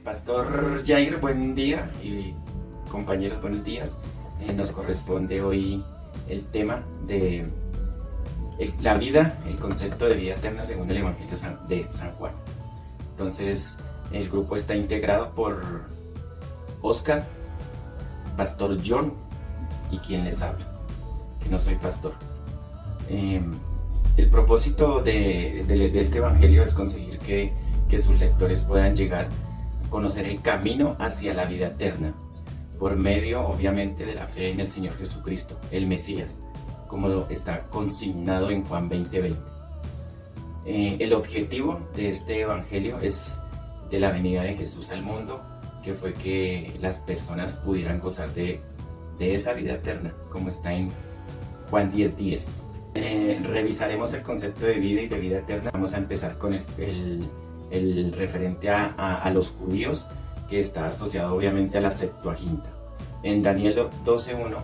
Pastor Jair, buen día, y compañeros, buenos días. Nos corresponde hoy el tema de la vida, el concepto de vida eterna según el Evangelio de San Juan. Entonces, el grupo está integrado por Oscar, Pastor John y quien les habla, que no soy pastor. El propósito de este Evangelio es conseguir que sus lectores puedan llegar a conocer el camino hacia la vida eterna, por medio, obviamente, de la fe en el Señor Jesucristo, el Mesías, como está consignado en Juan 20:20. El objetivo de este Evangelio es de la venida de Jesús al mundo, que fue que las personas pudieran gozar de esa vida eterna, como está en Juan 10:10. Revisaremos el concepto de vida y de vida eterna. Vamos a empezar con el referente a los judíos, que está asociado obviamente a la Septuaginta. En Daniel 12:1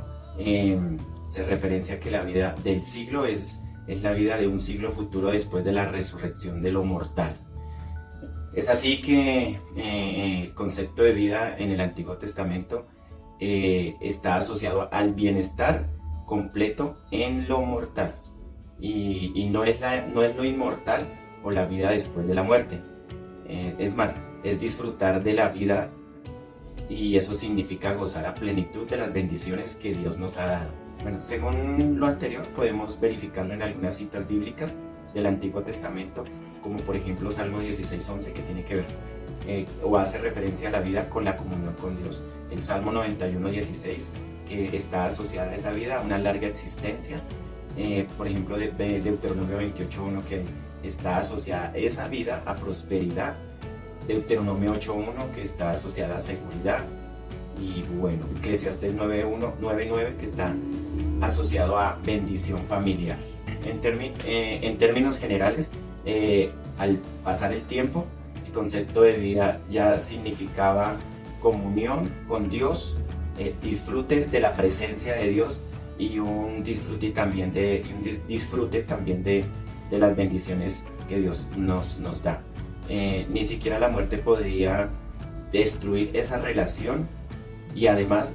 se referencia que la vida del siglo es la vida de un siglo futuro después de la resurrección de lo mortal. Es así que el concepto de vida en el Antiguo Testamento está asociado al bienestar completo en lo mortal, y no es lo inmortal o la vida después de la muerte. Es más, es disfrutar de la vida, y eso significa gozar a plenitud de las bendiciones que Dios nos ha dado. Bueno, según lo anterior, podemos verificarlo en algunas citas bíblicas del Antiguo Testamento, como por ejemplo Salmo 16:11, que tiene que ver o hace referencia a la vida con la comunión con Dios. El Salmo 91:16, que está asociada a esa vida, a una larga existencia. Por ejemplo, de Deuteronomio 28:1, que está asociada esa vida a prosperidad. Deuteronomio 8:1, que está asociada a seguridad. Y bueno, Eclesiastés 9:9, que está asociado a bendición familiar. En términos generales, al pasar el tiempo, el concepto de vida ya significaba comunión con Dios, disfrute de la presencia de Dios, y un disfrute también de las bendiciones que Dios nos da. Ni siquiera la muerte podía destruir esa relación, y además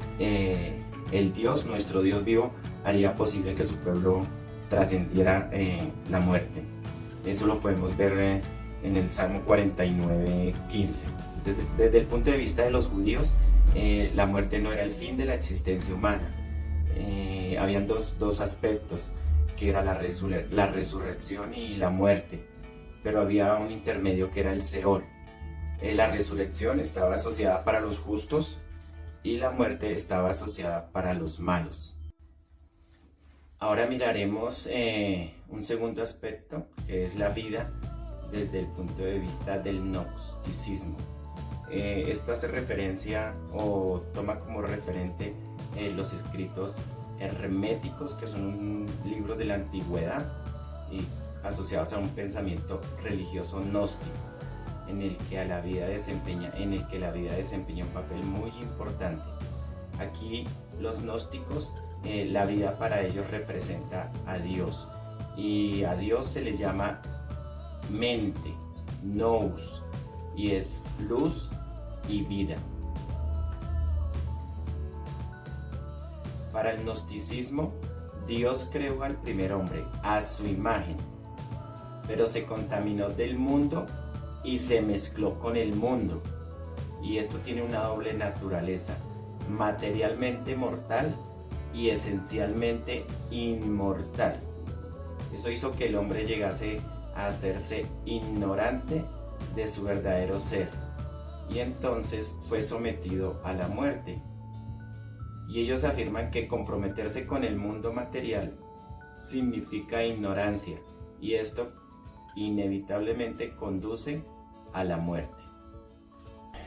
nuestro Dios vivo, haría posible que su pueblo trascendiera la muerte. Eso lo podemos ver en el Salmo 49:15. Desde el punto de vista de los judíos, la muerte no era el fin de la existencia humana. Habían dos aspectos, que era la resurrección y la muerte, pero había un intermedio que era el Seol. La resurrección estaba asociada para los justos y la muerte estaba asociada para los malos. Ahora miraremos un segundo aspecto, que es la vida desde el punto de vista del gnosticismo. Esto hace referencia o toma como referente los escritos herméticos, que son un libro de la antigüedad y asociados a un pensamiento religioso gnóstico, en el que la vida desempeña un papel muy importante. Aquí los gnósticos, la vida para ellos representa a Dios, y a Dios se le llama mente, nous, y es luz y vida. Para el gnosticismo, Dios creó al primer hombre a su imagen, pero se contaminó del mundo y se mezcló con el mundo. Y esto tiene una doble naturaleza, materialmente mortal y esencialmente inmortal. Eso hizo que el hombre llegase a hacerse ignorante de su verdadero ser, y entonces fue sometido a la muerte. Y ellos afirman que comprometerse con el mundo material significa ignorancia, y esto inevitablemente conduce a la muerte.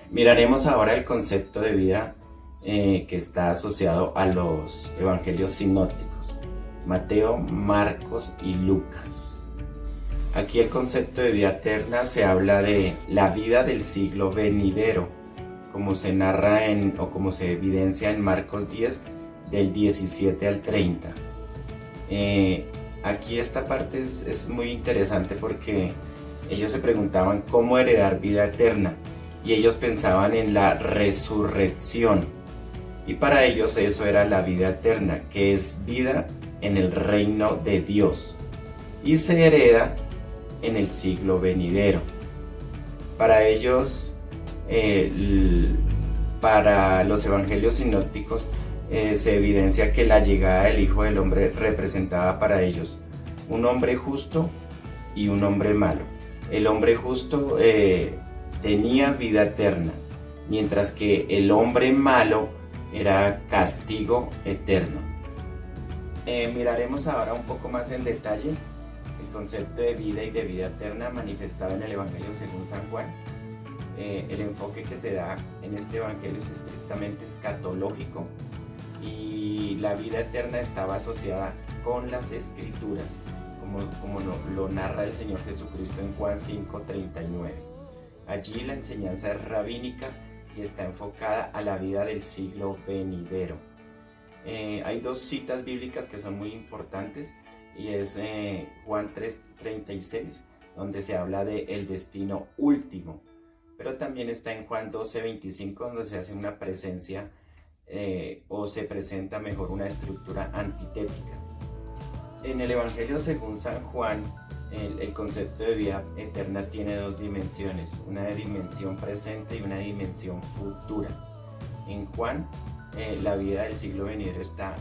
Miraremos ahora el concepto de vida que está asociado a los evangelios sinópticos, Mateo, Marcos y Lucas. Aquí el concepto de vida eterna se habla de la vida del siglo venidero, como se narra como se evidencia en Marcos 10, del 17 al 30. Aquí esta parte es muy interesante, porque ellos se preguntaban cómo heredar vida eterna, y ellos pensaban en la resurrección. Y para ellos eso era la vida eterna, que es vida en el reino de Dios y se hereda en el siglo venidero. Para ellos, para los evangelios sinópticos, se evidencia que la llegada del Hijo del Hombre representaba para ellos un hombre justo y un hombre malo. El hombre justo tenía vida eterna, mientras que el hombre malo era castigo eterno. Miraremos ahora un poco más en detalle el concepto de vida y de vida eterna manifestado en el Evangelio según San Juan. El enfoque que se da en este Evangelio es estrictamente escatológico y la vida eterna estaba asociada con las Escrituras, como lo narra el Señor Jesucristo en Juan 5:39. Allí la enseñanza es rabínica y está enfocada a la vida del siglo venidero. Hay dos citas bíblicas que son muy importantes y es Juan 3:36, donde se habla de el destino último, pero también está en Juan 12:25, donde se hace una presencia o se presenta mejor una estructura antitética. En el Evangelio según San Juan, el concepto de vida eterna tiene dos dimensiones, una dimensión presente y una dimensión futura. En Juan, la vida del siglo venidero está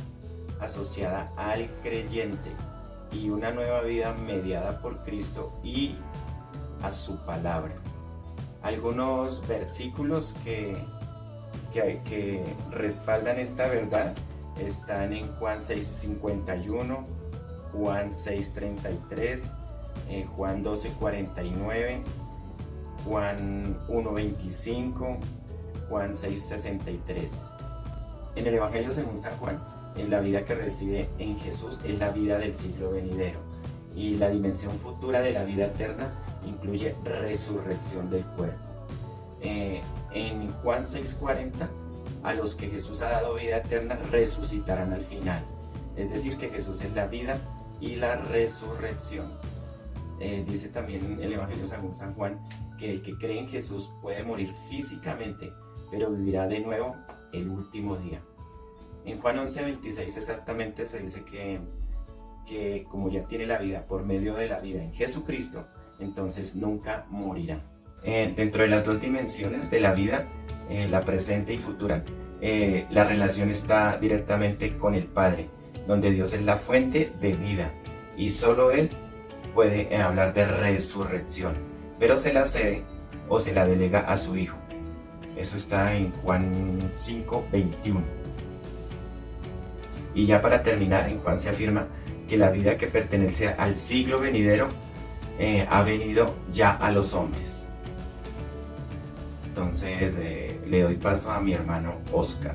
asociada al creyente y una nueva vida mediada por Cristo y a su palabra. Algunos versículos que respaldan esta verdad están en Juan 6:51, Juan 6:33, Juan 12:49, Juan 1:25, Juan 6:63. En el Evangelio según San Juan, la vida que reside en Jesús es la vida del siglo venidero y la dimensión futura de la vida eterna incluye resurrección del cuerpo. En Juan 6:40, a los que Jesús ha dado vida eterna resucitarán al final. Es decir, que Jesús es la vida y la resurrección. Dice también el Evangelio según San Juan que el que cree en Jesús puede morir físicamente, pero vivirá de nuevo el último día. En Juan 11:26 exactamente se dice que como ya tiene la vida por medio de la vida en Jesucristo, entonces nunca morirá. Dentro de las dos dimensiones de la vida, la presente y futura, la relación está directamente con el Padre, donde Dios es la fuente de vida y solo Él puede hablar de resurrección, pero se la cede o se la delega a su Hijo. Eso está en Juan 5:21. Y ya para terminar, en Juan se afirma que la vida que pertenece al siglo venidero ha venido ya a los hombres. Entonces le doy paso a mi hermano Oscar.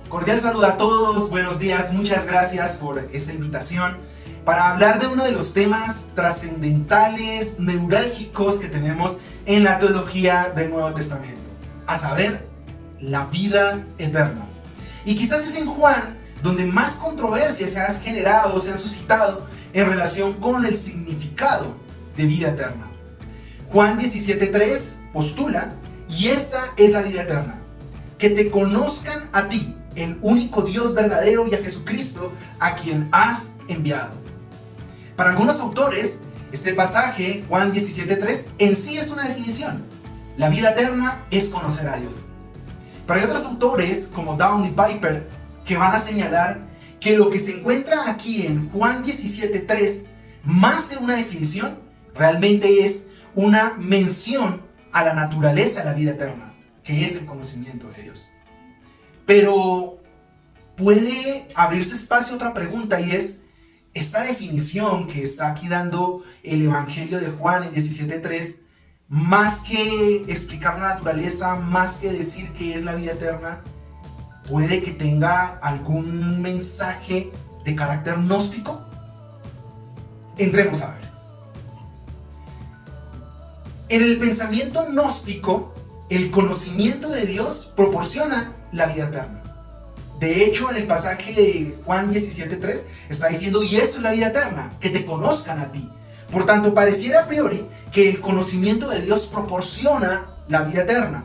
Cordial saludo a todos, buenos días, muchas gracias por esta invitación para hablar de uno de los temas trascendentales, neurálgicos que tenemos en la teología del Nuevo Testamento, a saber, la vida eterna. Y quizás es en Juan donde más controversias se han generado, se han suscitado en relación con el significado de vida eterna. Juan 17:3 postula, y esta es la vida eterna, que te conozcan a ti, el único Dios verdadero, y a Jesucristo, a quien has enviado. Para algunos autores, este pasaje, Juan 17:3, en sí es una definición. La vida eterna es conocer a Dios. Pero hay otros autores, como Downey Piper, que van a señalar que lo que se encuentra aquí en Juan 17:3, más que una definición, realmente es una mención a la naturaleza de la vida eterna, que es el conocimiento de Dios. Pero puede abrirse espacio a otra pregunta, y es, esta definición que está aquí dando el Evangelio de Juan en 17:3, más que explicar la naturaleza, más que decir qué es la vida eterna, puede que tenga algún mensaje de carácter gnóstico. Entremos a ver. En el pensamiento gnóstico, el conocimiento de Dios proporciona la vida eterna. De hecho, en el pasaje de Juan 17:3 está diciendo, y esto es la vida eterna, que te conozcan a ti. Por tanto, pareciera a priori que el conocimiento de Dios proporciona la vida eterna.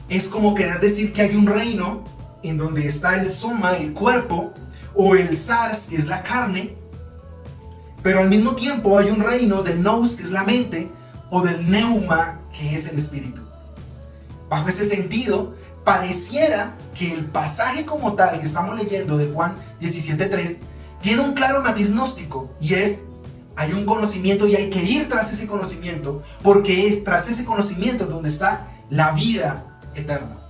Es como querer decir que hay un reino en donde está el soma, el cuerpo, o el sars, que es la carne, pero al mismo tiempo hay un reino del nous, que es la mente, o del neuma, que es el espíritu. Bajo ese sentido, pareciera que el pasaje como tal que estamos leyendo de Juan 17:3 tiene un claro matiz gnóstico, y es: hay un conocimiento y hay que ir tras ese conocimiento, porque es tras ese conocimiento donde está la vida eterna.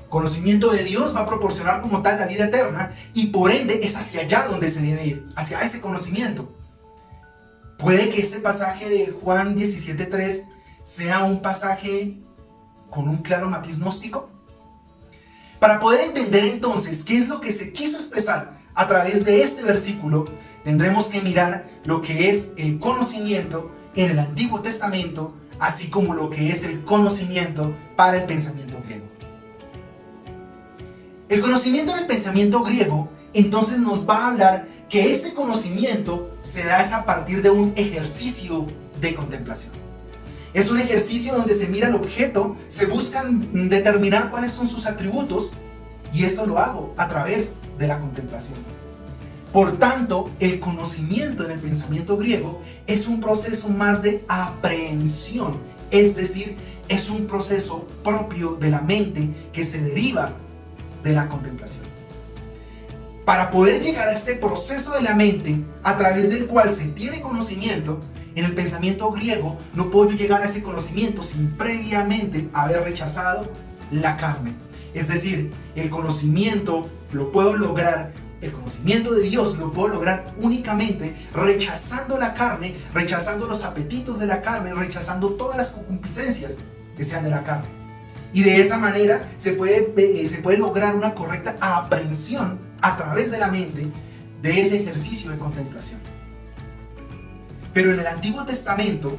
Conocimiento de Dios va a proporcionar como tal la vida eterna, y por ende es hacia allá donde se debe ir, hacia ese conocimiento. Puede que este pasaje de Juan 17:3 sea un pasaje con un claro matiz gnóstico. Para poder entender entonces qué es lo que se quiso expresar a través de este versículo, tendremos que mirar lo que es el conocimiento en el Antiguo Testamento, así como lo que es el conocimiento para el pensamiento griego. El conocimiento en el pensamiento griego entonces nos va a hablar que este conocimiento se da a partir de un ejercicio de contemplación. Es un ejercicio donde se mira el objeto, se buscan determinar cuáles son sus atributos, y esto lo hago a través de la contemplación. Por tanto, el conocimiento en el pensamiento griego es un proceso más de aprehensión, es decir, es un proceso propio de la mente que se deriva de la contemplación. Para poder llegar a este proceso de la mente a través del cual se tiene conocimiento, en el pensamiento griego no puedo llegar a ese conocimiento sin previamente haber rechazado la carne. Es decir, el conocimiento lo puedo lograr, el conocimiento de Dios lo puedo lograr únicamente rechazando la carne, rechazando los apetitos de la carne, rechazando todas las concupiscencias que sean de la carne. Y de esa manera se puede lograr una correcta aprehensión a través de la mente de ese ejercicio de contemplación. Pero en el Antiguo Testamento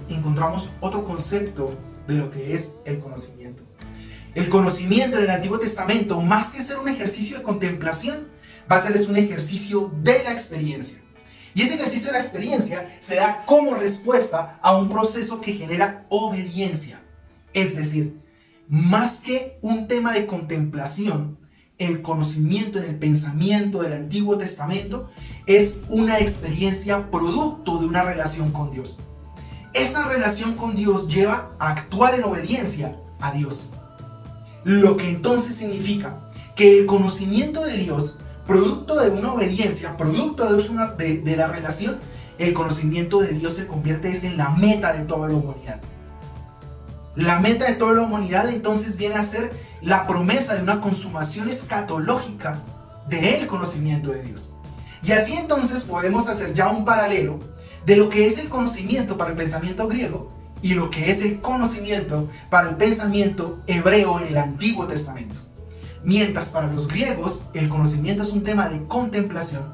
encontramos otro concepto de lo que es el conocimiento. El conocimiento en el Antiguo Testamento, más que ser un ejercicio de contemplación, va a ser un ejercicio de la experiencia. Y ese ejercicio de la experiencia se da como respuesta a un proceso que genera obediencia. Es decir, más que un tema de contemplación, el conocimiento en el pensamiento del Antiguo Testamento es una experiencia producto de una relación con Dios. Esa relación con Dios lleva a actuar en obediencia a Dios. Lo que entonces significa que el conocimiento de Dios, producto de una obediencia, producto de la relación, el conocimiento de Dios se convierte en la meta de toda la humanidad. La meta de toda la humanidad entonces viene a ser la promesa de una consumación escatológica del conocimiento de Dios. Y así entonces podemos hacer ya un paralelo de lo que es el conocimiento para el pensamiento griego y lo que es el conocimiento para el pensamiento hebreo en el Antiguo Testamento. Mientras para los griegos el conocimiento es un tema de contemplación,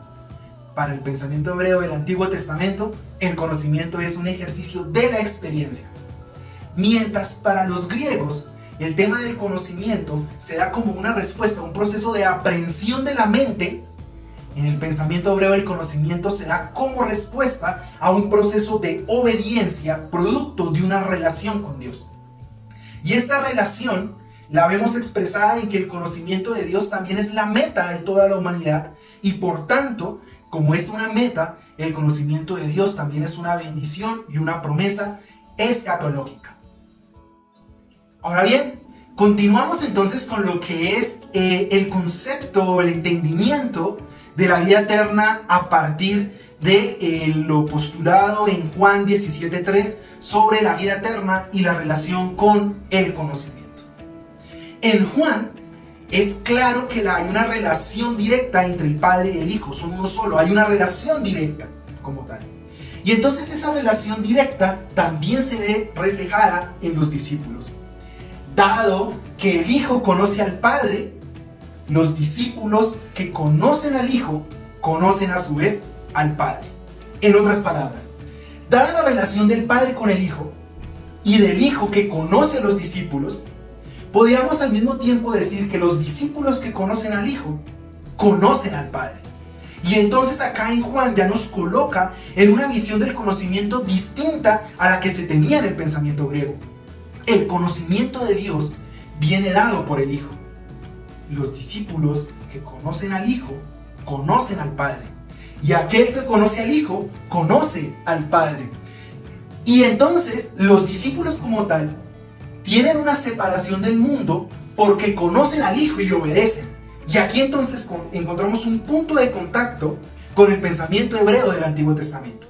para el pensamiento hebreo del Antiguo Testamento el conocimiento es un ejercicio de la experiencia. Mientras para los griegos el tema del conocimiento se da como una respuesta a un proceso de aprehensión de la mente, en el pensamiento hebreo el conocimiento se da como respuesta a un proceso de obediencia producto de una relación con Dios. Y esta relación la vemos expresada en que el conocimiento de Dios también es la meta de toda la humanidad, y por tanto, como es una meta, el conocimiento de Dios también es una bendición y una promesa escatológica. Ahora bien, continuamos entonces con lo que es el concepto, el entendimiento de la vida eterna a partir de lo postulado en Juan 17:3 sobre la vida eterna y la relación con el conocimiento. En Juan es claro que hay una relación directa entre el Padre y el Hijo, son uno solo, hay una relación directa como tal. Y entonces esa relación directa también se ve reflejada en los discípulos. Dado que el Hijo conoce al Padre, los discípulos que conocen al Hijo conocen a su vez al Padre. En otras palabras, dada la relación del Padre con el Hijo y del Hijo que conoce a los discípulos, podríamos al mismo tiempo decir que los discípulos que conocen al Hijo conocen al Padre. Y entonces acá en Juan ya nos coloca en una visión del conocimiento distinta a la que se tenía en el pensamiento griego. El conocimiento de Dios viene dado por el Hijo. Los discípulos que conocen al Hijo, conocen al Padre. Y aquel que conoce al Hijo, conoce al Padre. Y entonces los discípulos como tal tienen una separación del mundo porque conocen al Hijo y le obedecen. Y aquí entonces encontramos un punto de contacto con el pensamiento hebreo del Antiguo Testamento.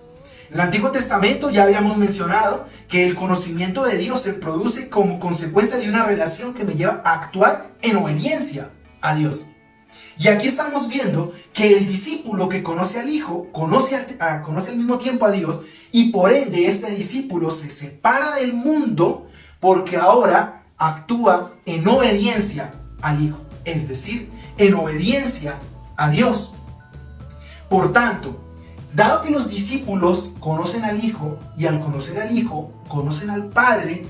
En el Antiguo Testamento ya habíamos mencionado que el conocimiento de Dios se produce como consecuencia de una relación que me lleva a actuar en obediencia a Dios. Y aquí estamos viendo que el discípulo que conoce al Hijo conoce al mismo tiempo a Dios, y por ende este discípulo se separa del mundo porque ahora actúa en obediencia al Hijo, es decir, en obediencia a Dios. Por tanto, dado que los discípulos conocen al Hijo y al conocer al Hijo conocen al Padre,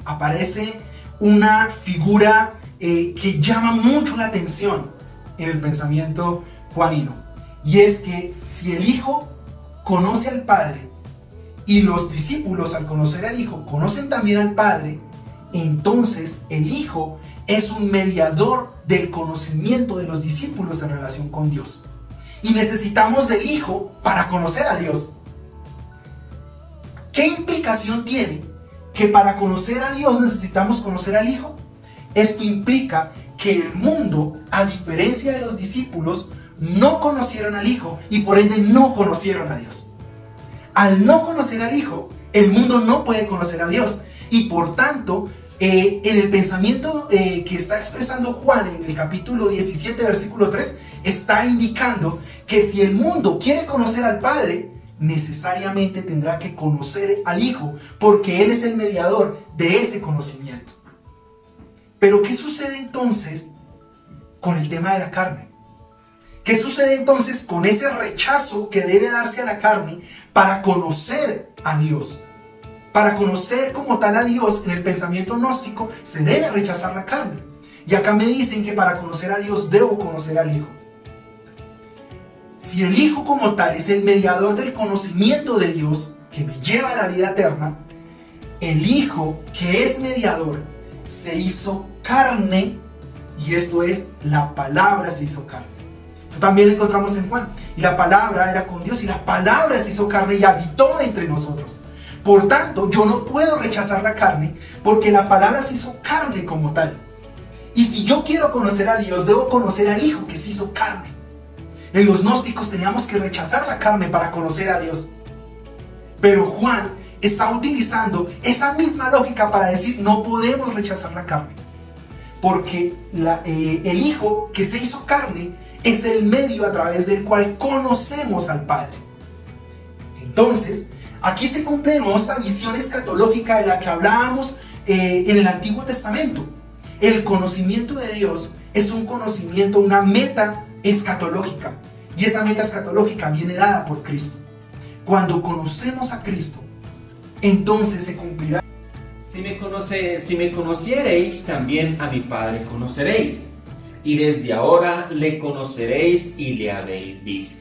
aparece una figura que llama mucho la atención en el pensamiento juanino. Y es que si el Hijo conoce al Padre y los discípulos al conocer al Hijo conocen también al Padre, entonces el Hijo es un mediador del conocimiento de los discípulos en relación con Dios. Y necesitamos del Hijo para conocer a Dios. ¿Qué implicación tiene que para conocer a Dios necesitamos conocer al Hijo? Esto implica que el mundo, a diferencia de los discípulos, no conocieron al Hijo y por ende no conocieron a Dios. Al no conocer al Hijo, el mundo no puede conocer a Dios. Y por tanto, en el pensamiento que está expresando Juan en el capítulo 17, versículo 3, está indicando que si el mundo quiere conocer al Padre, necesariamente tendrá que conocer al Hijo, porque Él es el mediador de ese conocimiento. Pero ¿qué sucede entonces con el tema de la carne? ¿Qué sucede entonces con ese rechazo que debe darse a la carne para conocer a Dios? Para conocer como tal a Dios, en el pensamiento gnóstico se debe rechazar la carne. Y acá me dicen que para conocer a Dios debo conocer al Hijo. Si el Hijo como tal es el mediador del conocimiento de Dios que me lleva a la vida eterna, el Hijo que es mediador se hizo carne, y esto es, la palabra se hizo carne. Eso también lo encontramos en Juan. Y la palabra era con Dios, y la palabra se hizo carne y habitó entre nosotros. Por tanto, yo no puedo rechazar la carne porque la palabra se hizo carne como tal. Y si yo quiero conocer a Dios, debo conocer al Hijo que se hizo carne. En los gnósticos teníamos que rechazar la carne para conocer a Dios. Pero Juan está utilizando esa misma lógica para decir no podemos rechazar la carne. Porque el Hijo que se hizo carne es el medio a través del cual conocemos al Padre. Entonces, aquí se cumple de nuevo esta visión escatológica de la que hablábamos en el Antiguo Testamento. El conocimiento de Dios es un conocimiento, una meta escatológica. Y esa meta escatológica viene dada por Cristo. Cuando conocemos a Cristo, entonces se cumplirá. Si me conociereis, también a mi Padre conoceréis. Y desde ahora le conoceréis y le habéis visto.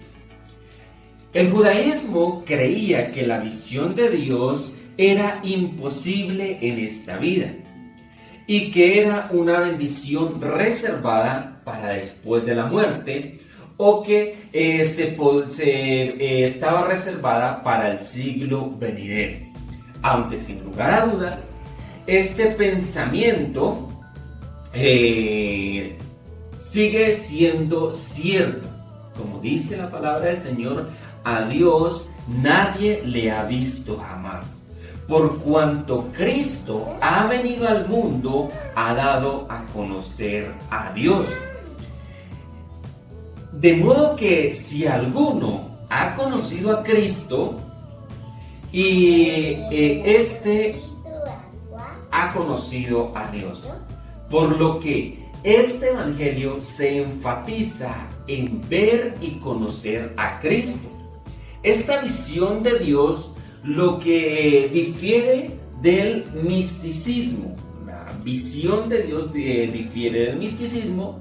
El judaísmo creía que la visión de Dios era imposible en esta vida y que era una bendición reservada para después de la muerte, o que estaba reservada para el siglo venidero. Aunque sin lugar a duda, este pensamiento sigue siendo cierto. Como dice la palabra del Señor, a Dios nadie le ha visto jamás. Por cuanto Cristo ha venido al mundo, ha dado a conocer a Dios. De modo que si alguno ha conocido a Cristo, y este ha conocido a Dios. Por lo que este evangelio se enfatiza en ver y conocer a Cristo. Esta visión de Dios lo que difiere del misticismo. La visión de Dios difiere del misticismo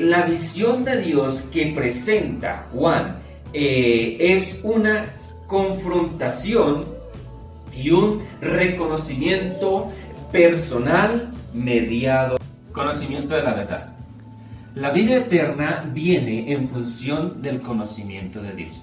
la visión de Dios que presenta Juan es una confrontación y un reconocimiento personal mediado. Conocimiento de la verdad. La vida eterna viene en función del conocimiento de Dios.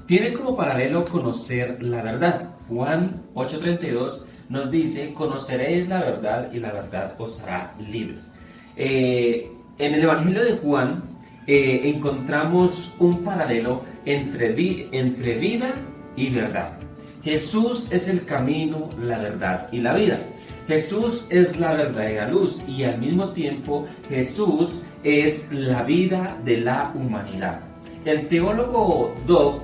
Tiene como paralelo conocer la verdad. Juan 8:32 nos dice: conoceréis la verdad y la verdad os hará libres. En el Evangelio de Juan encontramos un paralelo entre vida y verdad. Jesús es el camino, la verdad y la vida. Jesús es la verdadera luz y al mismo tiempo Jesús es la vida de la humanidad. El teólogo Dobb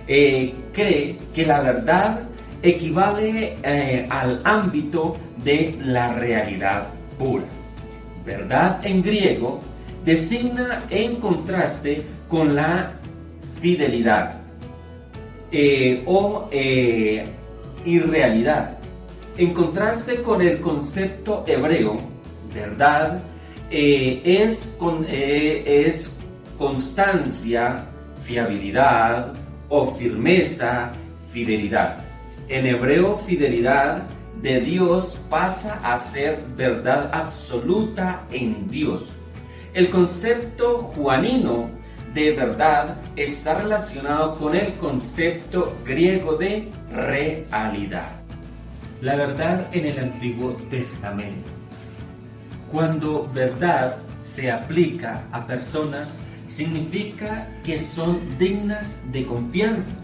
cree que la verdad equivale al ámbito de la realidad pura. Verdad en griego designa en contraste con la fidelidad o irrealidad. En contraste con el concepto hebreo, verdad es constancia, fiabilidad o firmeza, fidelidad. En hebreo, fidelidad de Dios pasa a ser verdad absoluta en Dios. El concepto juanino de verdad está relacionado con el concepto griego de realidad. La verdad en el Antiguo Testamento. Cuando verdad se aplica a personas, significa que son dignas de confianza.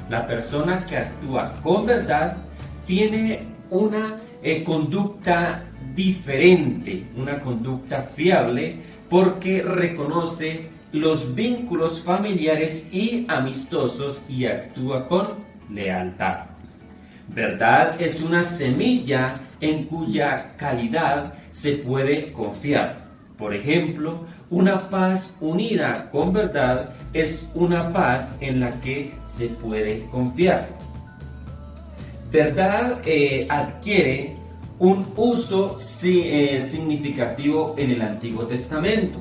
La persona que actúa con verdad tiene una conducta diferente, una conducta fiable, porque reconoce los vínculos familiares y amistosos y actúa con lealtad. Verdad es una semilla en cuya calidad se puede confiar. Por ejemplo, una paz unida con verdad es una paz en la que se puede confiar. Verdad adquiere un uso significativo en el Antiguo Testamento.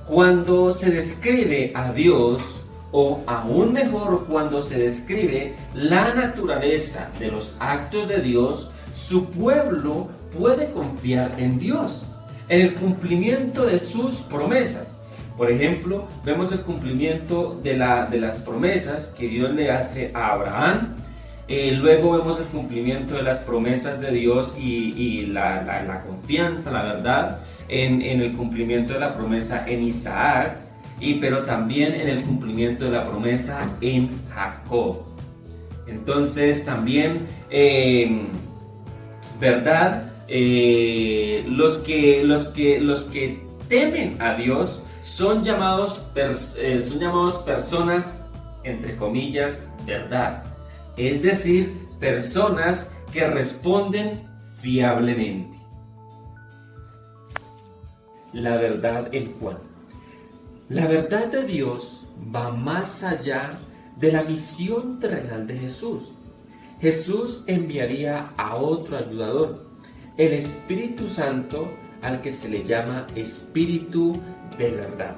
Cuando se describe a Dios, o aún mejor cuando se describe la naturaleza de los actos de Dios, su pueblo puede confiar en Dios, en el cumplimiento de sus promesas. Por ejemplo, vemos el cumplimiento de las promesas que Dios le hace a Abraham. Luego vemos el cumplimiento de las promesas de Dios y la confianza, la verdad, en el cumplimiento de la promesa en Isaac, pero también en el cumplimiento de la promesa en Jacob. Entonces también, verdad, los que temen a Dios son llamados personas, entre comillas, verdad. Es decir, personas que responden fiablemente. La verdad en Juan. La verdad de Dios va más allá de la misión terrenal de Jesús. Jesús enviaría a otro ayudador, el Espíritu Santo, al que se le llama Espíritu de verdad,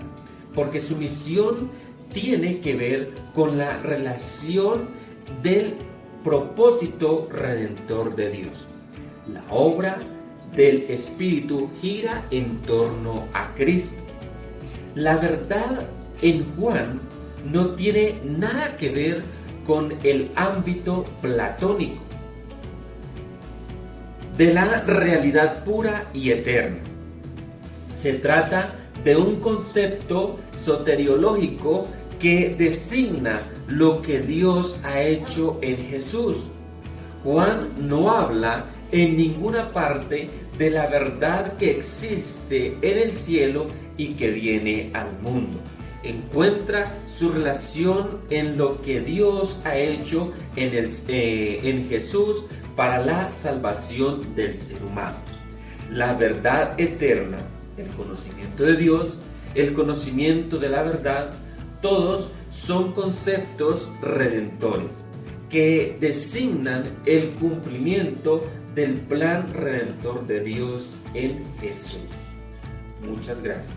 porque su misión tiene que ver con la relación del propósito redentor de Dios. La obra del Espíritu gira en torno a Cristo. La verdad en Juan no tiene nada que ver con el ámbito platónico de la realidad pura y eterna. Se trata de un concepto soteriológico que designa lo que Dios ha hecho en Jesús. Juan no habla en ninguna parte de la verdad que existe en el cielo y que viene al mundo. Encuentra su relación en lo que Dios ha hecho en Jesús para la salvación del ser humano. La verdad eterna, el conocimiento de Dios, el conocimiento de la verdad, todos son conceptos redentores que designan el cumplimiento del plan redentor de Dios en Jesús. Muchas gracias.